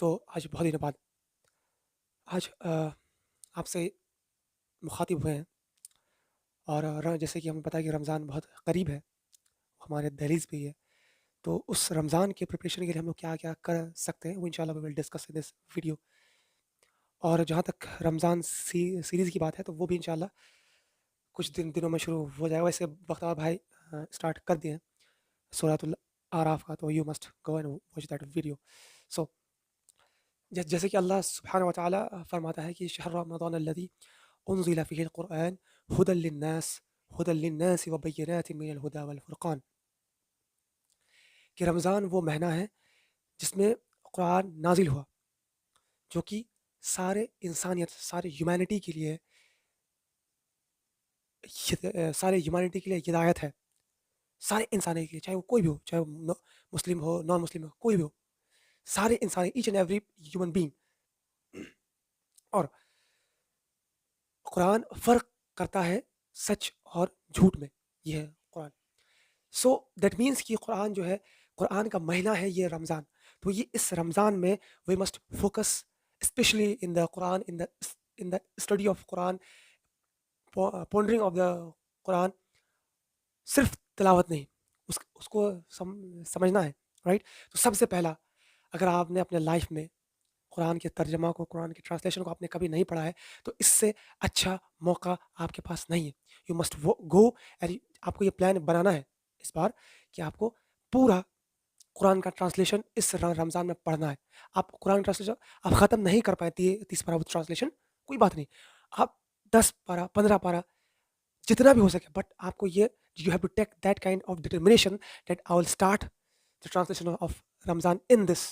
तो आज बहुत दिनों बाद आज आपसे मुखातिब हुए हैं और जैसे कि हमें पता है कि रमज़ान बहुत करीब है, हमारे दहलीज़ पे ही है। तो उस रमज़ान के प्रिपरेशन के लिए हम लोग क्या-क्या कर सकते हैं वो इंशाल्लाह we will discuss in this video. और जहाँ तक रमज़ान सीरीज़ की बात है तो वो भी इंशाल्लाह कुछ दिनों में शुरू हो जाएगा। वैसे बख्तावर भाई स्टार्ट कर दिए हैं सूरतुल आराफ का, तो you must go and watch that video. So जैसे कि अल्लाह सुब्हानहू व तआला फरमाता है कि शहर रमज़ान अल्लज़ी उन्ज़िला फ़ीहिल क़ुरआन हुदल लिन्नास व बय्यिनातिन मिनल हुदा वल फ़ुरक़ान, कि रमज़ान वो महीना है जिसमें कुरान नाज़िल हुआ, जो कि सारे इंसानियत, सारे ह्यूमैनिटी के लिए सारे ह्यूमैनिटी के लिए हिदायत है। सारे इंसानों के लिए, चाहे वो कोई भी हो, चाहे वो मुस्लिम हो, नॉन मुस्लिम हो, कोई भी हो, सारे इंसान, each and every human being. और कुरान फ़र्क करता है सच और झूठ में, ये है कुरान। सो दैट मीन्स कि कुरान जो है, कुरान का महीना है ये रमज़ान। तो ये इस रमज़ान में we must focus specially in the Quran, in the study of Quran, pondering of the Quran. सिर्फ तिलावत नहीं, उसको समझना है, राइट? तो सबसे पहला, अगर आपने अपने लाइफ में कुरान के तर्जमा को, कुरान के ट्रांसलेशन को आपने कभी नहीं पढ़ा है, तो इससे अच्छा मौका आपके पास नहीं है। यू मस्ट गो एंड आपको ये प्लान बनाना है इस बार कि आपको पूरा कुरान का ट्रांसलेशन इस रमज़ान में पढ़ना है। आप कुरान ट्रांसलेशन आप ख़त्म नहीं कर पाए 30 पारा ट्रांसलेशन, कोई बात नहीं। आप 10 पारा, 15 पारा, जितना भी हो सके, बट आपको ये, you have to take that kind of determination that I will start the translation of Ramzan in this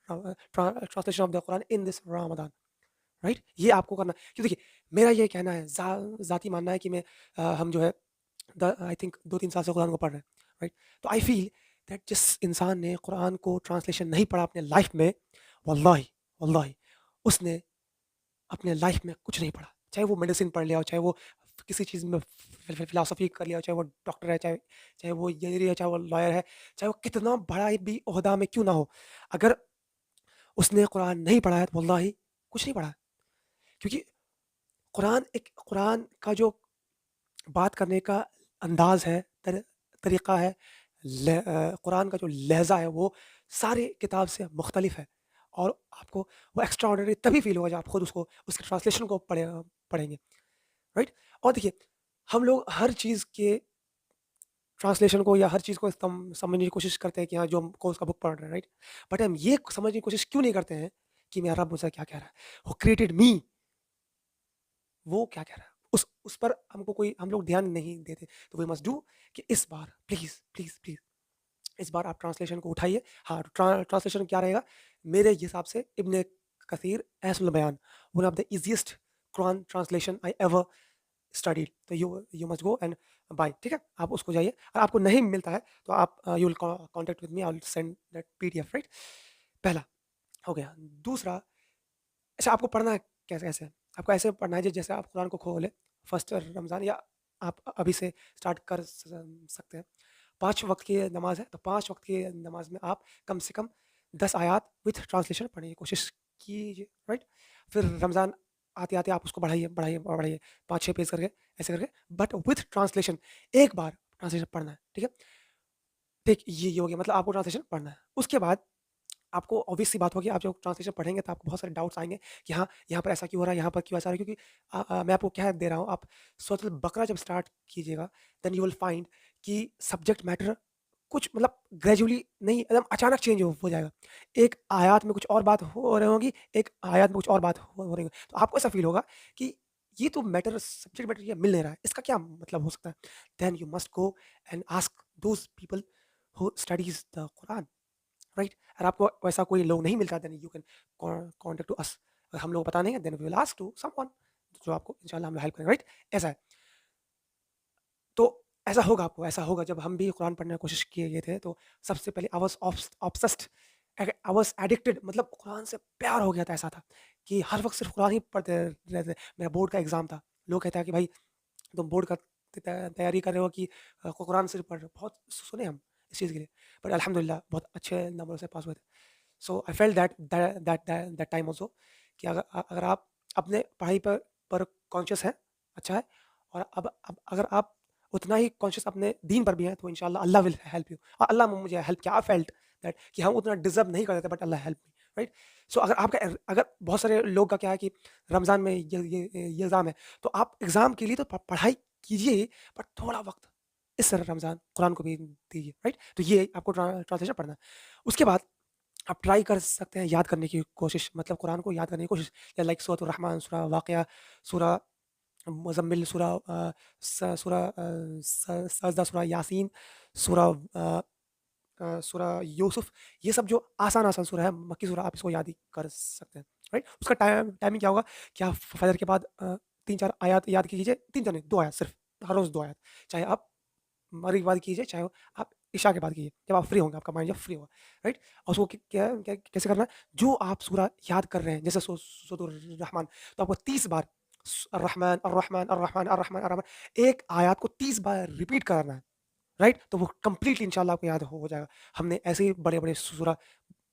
translation of the Quran in this Ramzan, right? ये आपको करना, क्योंकि देखिए, मेरा ये कहना है, ज़ाती मानना है कि हम जो है आई थिंक 2-3 साल से कुरान को पढ़ रहे हैं, राइट? तो आई फील दैट जिस इंसान ने कुरान को ट्रांसलेशन नहीं पढ़ा अपने लाइफ में, वल्लाही वल्लाही उसने अपने लाइफ में कुछ नहीं पढ़ा। चाहे वो मेडिसिन पढ़ लिया हो, चाहे वो किसी चीज़ में फिलॉसफी कर लिया हो, चाहे वो डॉक्टर है, चाहे चाहे वो इंजीनियर है, चाहे वो लॉयर है, चाहे वो कितना बड़ा भी ओहदा में क्यों ना हो, अगर उसने कुरान नहीं पढ़ा है तो वल्लाही कुछ नहीं पढ़ा है। क्योंकि कुरान का जो बात करने का अंदाज़ है, तरीक़ा है, कुरान का जो लहज़ा है, वो सारे किताब से मुख्तलिफ है। और आपको वो एक्स्ट्राऑर्डिनरी तभी फ़ील होगा जब आप खुद उसको, उसके ट्रांसलेशन को पढ़ेंगे, राइट? और देखिए, हम लोग हर चीज़ के ट्रांसलेशन को या हर चीज़ को समझने की कोशिश करते हैं कि हाँ, जो हमको उसका बुक पढ़ रहे हैं, राइट? बट हम ये समझने की कोशिश क्यों नहीं करते हैं कि मेरा रब मुझसे क्या कह रहा है? हू क्रिएटेड मी, वो क्या कह रहा है? उस पर हमको कोई, हम लोग ध्यान नहीं देते। तो वी मस्ट डू कि इस बार प्लीज़, प्लीज़, प्लीज़, इस बार आप ट्रांसलेशन को उठाइए। हाँ, ट्रांसलेशन क्या रहेगा? मेरे हिसाब से इब्न कसीर एहसनुल बयान, one of the easiest Quran translation I ever studied. तो you must go and buy, ठीक है? आप उसको जाइए, और आपको नहीं मिलता है तो आप you will contact with me, I will send that PDF, right? पहला हो गया। दूसरा, अच्छा, आपको पढ़ना है कैसे-कैसे? आपको ऐसे पढ़ना है जैसे आप कुरान को खोले, फर्स्ट रमज़ान, या आप अभी से स्टार्ट कर सकते हैं। 5 वक़्त की नमाज़ है, तो 5 वक़्त की नमाज़ में आप कम से कम 10 आयत विथ ट्रांसलेशन पढ़ने की कोशिश कीजिए, राइट? फिर रमज़ान आते-आते आप उसको बढ़ाइए, बढ़ाइए, बढ़ाइए, 5-6 पेज करके, ऐसे करके, बट विथ ट्रांसलेशन। एक बार ट्रांसलेशन पढ़ना है, ठीक है? ठीक, ये हो गया, मतलब आपको ट्रांसलेशन पढ़ना है। उसके बाद आपको ऑब्वियस सी बात होगी, आप जब ट्रांसलेशन पढ़ेंगे तो आपको बहुत सारे डाउट्स आएँगे कि हाँ, यहाँ पर ऐसा क्यों हो रहा है, यहाँ पर क्यों ऐसा हो रहा है? क्योंकि मैं आपको क्या दे रहा हूँ, आप सूरह बकरा जब स्टार्ट कीजिएगा, देन यू विल फाइंड कि सब्जेक्ट मैटर कुछ, मतलब ग्रेजुअली नहीं, एकदम अचानक चेंज हो जाएगा। एक आयत में कुछ और बात हो रही होगी, एक आयत में कुछ और बात हो रही होगी। तो आपको ऐसा फ़ील होगा कि ये तो मैटर, सब्जेक्ट मैटर ये मिल नहीं रहा है, इसका क्या मतलब हो सकता है? Then you must go and ask those people who studies the Quran, right? अगर आपको वैसा कोई लोग नहीं मिलता, then you can contact to us. अगर हम लोग को पता नहीं है, then we will ask to someone, जो आपको इंशाल्लाह हम लोग हेल्प करेंगे, राइट? ऐसा है। ऐसा होगा आपको, ऐसा होगा जब हम भी कुरान पढ़ने की कोशिश किए गए थे, तो सबसे पहले I was obsessed, I was addicted, मतलब कुरान से प्यार हो गया था, ऐसा था कि हर वक़्त सिर्फ़ कुरान ही पढ़ते रहते। मेरा बोर्ड का एग्ज़ाम था, लोग कहते हैं कि भाई तुम बोर्ड का तैयारी कर रहे हो कि कुरान सिर्फ़ पढ़ रहे हो। बहुत सुने हम इस चीज़ के लिए, बट अल्हम्दुलिल्लाह बहुत अच्छे नंबरों से पास हुए थे। So I felt that time also कि अगर आप अपने पढ़ाई पर कॉन्शियस हैं, अच्छा है, और अब अगर आप उतना ही कॉन्शियस अपने दीन पर भी हैं, तो इंशाअल्लाह अल्लाह विल हेल्प यू। और अल्लाह ने मुझे हेल्प किया। आई फेल्ट दैट कि हम उतना डिज़र्व नहीं करते थे, but Allah help me, right? So अगर बहुत सारे लोग का क्या है कि रमज़ान में ये एग्ज़ाम है, तो आप एग्ज़ाम के लिए तो पढ़ाई कीजिए, बट थोड़ा वक़्त इस रमज़ान कुरान को भी दीजिए, राइट? तो ये आपको ट्रांसलेशन पढ़ना है। उसके बाद आप ट्राई कर सकते हैं याद करने की कोशिश, मतलब कुरान को याद करने की कोशिश, या लाइक सूरतुर रहमान, सूरा वाक़िया, सूरा मुज़म्मिल, सूरा सजदा, सूरा यासीन, सूरा यूसुफ, ये सब जो आसान-आसान सूरा है, मक्की सूरा, आप इसको याद ही कर सकते हैं, राइट? उसका टाइमिंग क्या होगा कि आप फजर के बाद 3-4 आयत याद कीजिए, 3-4 नहीं, 2 आयत सिर्फ, हर रोज़ 2 आयत। चाहे आप मगरिब के बाद कीजिए, चाहे आप इशा के बाद कीजिए, जब आप फ्री होंगे, आपका माइंड जब फ्री होगा, राइट? और उसको कैसे करना है? जो आप सूरा याद कर रहे हैं, जैसे सूरतुर रहमान, तो आपको 30 बार अर्रहमान, अर्रहमान, अर्रहमान, अर्रहमान, अर्रहमान, एक आयत को 30 बार रिपीट करना है, राइट? तो वो कंप्लीटली इंशाअल्लाह आपको याद हो जाएगा। हमने ऐसे ही बड़े-बड़े सूरा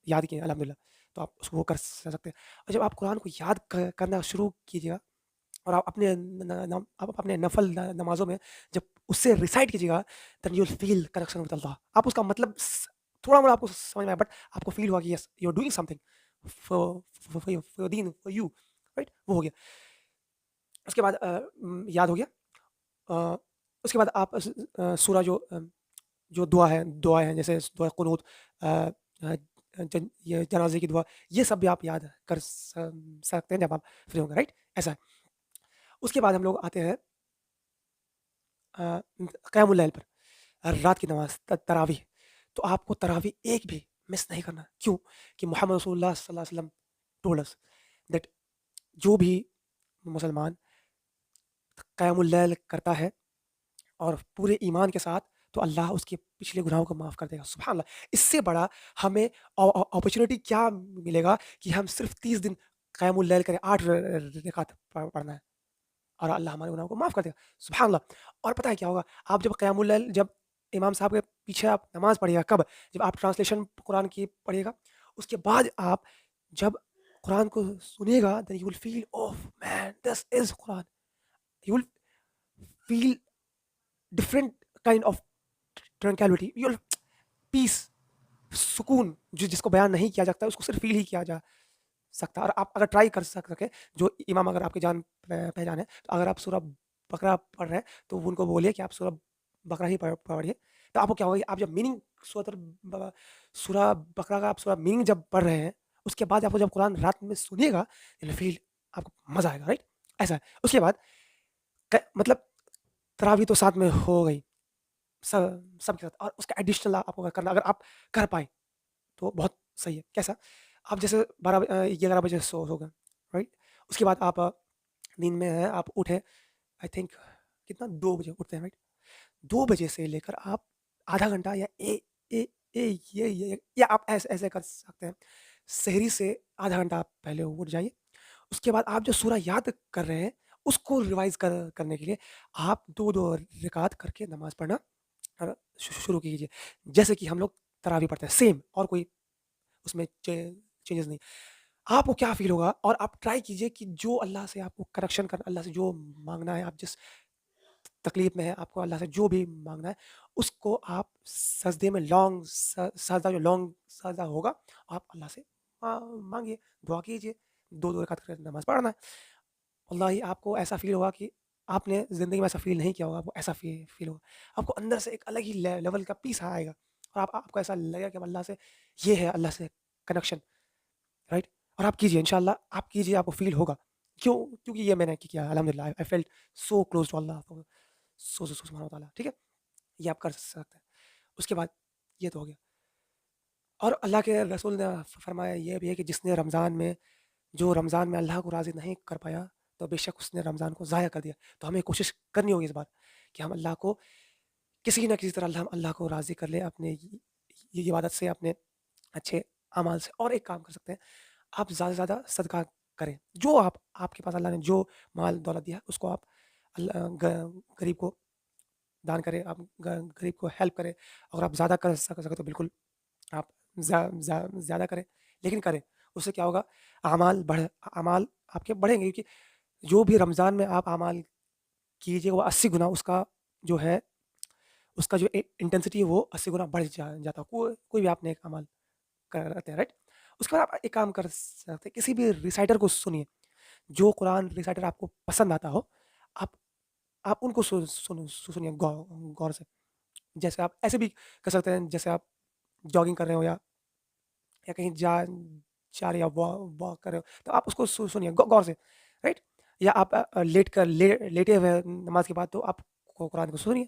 याद किए हैं अल्हम्दुलिल्लाह, तो आप उसको वो कर सकते हैं। और जब आप कुरान को याद करना शुरू कीजिएगा, और आप अपने आप अपने नफ़ल नमाज़ों में जब उससे रिसाइट कीजिएगा, then you will feel connection with Allah. आप उसका मतलब थोड़ा-मोड़ा आपको समझ में आया, बट आपको फ़ील हुआ कि yes, you are doing something for your दीन, फॉर यू, राइट? वो हो गया। उसके बाद याद हो गया। अ, उसके बाद आप सूरा जो दुआएँ हैं, जैसे दुआ कुनूत, अ ये जनाज़े की दुआ, ये सब भी आप याद कर सकते हैं जब आप फ्री होंगे, राइट? ऐसा है। उसके बाद हम लोग आते हैं क़यामुल लैल पर, रात की नमाज़, तरावीह। तो आपको तरावीह एक भी मिस नहीं करना। क्यों? कि मोहम्मद रसूलुल्लाह सल्लल्लाहु अलैहि वसल्लम टोल्ड अस दैट जो भी मुसलमान क़यामुल लैल करता है और पूरे ईमान के साथ, तो अल्लाह उसके पिछले गुनाहों को माफ़ कर देगा। सुभान अल्लाह! इससे बड़ा हमें अपॉर्च्युनिटी क्या मिलेगा कि हम सिर्फ़ 30 दिन क़यामुल लैल करें, 8 रकात पढ़ना है, और अल्लाह हमारे गुनाहों को माफ़ कर देगा। सुभान अल्लाह! और पता है क्या होगा? आप जब क़यामुल लैल, जब इमाम साहब के पीछे आप नमाज़ पढ़िएगा, कब? जब आप ट्रांसलेशन कुरान की पढ़िएगा, उसके बाद आप जब कुरान को सुनिएगा, then you will feel oh man, this is Quran. You will feel different kind of tranquility, you will peace, सुकून, जिसको बयान नहीं किया जा सकता, उसको सिर्फ़ फ़ील ही किया जा सकता है। और आप अगर ट्राई कर सकें, जो इमाम अगर आपकी जान पहचान है, तो अगर आप सूरह बकरा पढ़ रहे हैं, तो उनको बोलिए कि आप सूरह बकरा ही पढ़िए। तो आपको क्या होगा कि आप जब मीनिंग सूरह बकरा का आप सूरह मीनिंग जब पढ़ रहे हैं, उसके बाद आपको जब कुरान रात में सुनिएगा, यू फील, आपको मज़ा आएगा, राइट? ऐसा है। उसके बाद मतलब तरावी तो साथ में हो गई, सबके साथ, और उसका एडिशनल आपको करना, अगर आप कर पाएँ, तो बहुत सही है। कैसा? आप जैसे 11 बजे सो गए, राइट? उसके बाद आप नींद में हैं, आप उठे, आई थिंक कितना 2 बजे उठते हैं, राइट? 2 बजे से लेकर आप आधा घंटा, या ए ए ए ये या आप ऐसे ऐसे कर सकते हैं। सेहरी से आधा घंटा आप पहले उठ जाइए। उसके बाद आप जो सूरा याद कर रहे हैं, उसको रिवाइज़ करने के लिए आप 2-2 रिकात करके नमाज़ पढ़ना शुरू कीजिए। जैसे कि हम लोग तरावी पढ़ते हैं, सेम, और कोई उसमें चेंजेस नहीं। आपको क्या फ़ील होगा, और आप ट्राई कीजिए कि जो अल्लाह से आपको करेक्शन करना, अल्लाह से जो माँगना है, आप जिस तकलीफ़ में हैं, आपको अल्लाह से जो भी माँगना है, उसको आप सजदे में लॉन्ग लॉन्ग सजदा होगा, आप अल्लाह से माँगिए, दुआ कीजिए, 2-2 रकात करके नमाज़ पढ़ना है। वल्लाही आपको ऐसा फ़ील होगा कि आपने ज़िंदगी में ऐसा फ़ील नहीं किया होगा, आपको ऐसा फ़ील होगा। आपको अंदर से एक अलग ही लेवल का पीस आएगा, और आपको ऐसा लगेगा कि अब अल्लाह से, ये है अल्लाह से कनेक्शन, राइट? और आप कीजिए, इंशाअल्लाह आप कीजिए, आपको फ़ील होगा। क्यों? क्योंकि ये मैंने किया अल्हम्दुलिल्लाह, I felt so close to Allah, so सुब्हान व तआला, ठीक है? ये आप कर सकते हैं। उसके बाद ये तो हो गया, और अल्लाह के रसूल ने फरमाया ये भी है कि जिसने रमज़ान में अल्लाह को राज़ी नहीं कर पाया, तो बेशक उसने रमज़ान को ज़ाया कर दिया। तो हमें कोशिश करनी होगी इस बार कि हम अल्लाह को किसी न किसी तरह हम अल्लाह को राज़ी कर लें अपने ये इबादत से, अपने अच्छे अमाल से। और एक काम कर सकते हैं, आप ज़्यादा से ज़्यादा सदका करें। जो आपके पास अल्लाह ने जो माल दौलत दिया है, उसको आप गरीब को दान करें, आप गरीब को हेल्प करें। अगर आप ज़्यादा कर सकें तो बिल्कुल आप ज़्यादा करें, लेकिन करें। उससे क्या होगा, अमाल आपके बढ़ेंगे, क्योंकि जो भी रमज़ान में आप अमाल कीजिए वो 80 गुना उसका जो है, उसका जो इंटेंसिटी है वो 80 गुना बढ़ जाता है। कोई भी आप नेक अमल करते हैं, राइट? उसके बाद आप एक काम कर सकते हैं, किसी भी रिसाइटर को सुनिए, जो कुरान रिसाइटर आपको पसंद आता हो, आप उनको सुनिए गौर से। जैसे आप ऐसे भी कर सकते हैं, जैसे आप जॉगिंग कर रहे हो या कहीं जा रहे हो, या वॉक कर रहे हो, तो आप उसको सुनिए गौर से, राइट? या आप लेटे हुए नमाज़ के बाद, तो आप कुरान को सुनिए।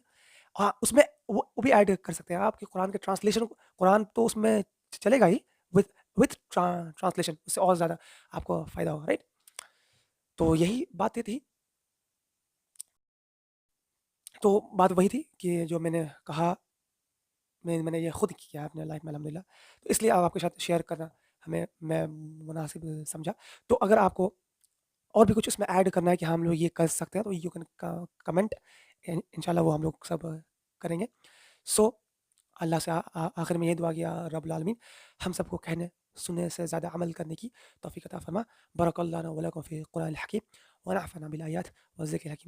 हाँ, उसमें वो भी ऐड कर सकते हैं आप कि कुरान के ट्रांसलेशन, कुरान तो उसमें चलेगा ही, विथ ट्रांसलेशन, उससे और ज़्यादा आपको फ़ायदा होगा, राइट? तो यही बातें थी। तो बात वही थी कि जो मैंने कहा, मैंने ये खुद किया है अपने लाइफ में अल्हम्दुलिल्लाह। तो इसलिए अब आपके साथ शेयर करना मैं मुनासिब समझा। तो अगर आपको और भी कुछ इसमें ऐड करना है कि हम लोग ये कर सकते हैं, तो यू कैन कमेंट, इंशाल्लाह वो हम लोग सब करेंगे। सो अल्लाह से आखिर में ये दुआ किया, रब्बुल आलमीन हम सबको कहने सुनने से ज़्यादा अमल करने की तौफीक अता फरमा। बरकल्लाहु लना व लकुम फ़ी क़ुरानिल हकीम व नफ़अना बिल आयात व ज़िक्रिल हकीम।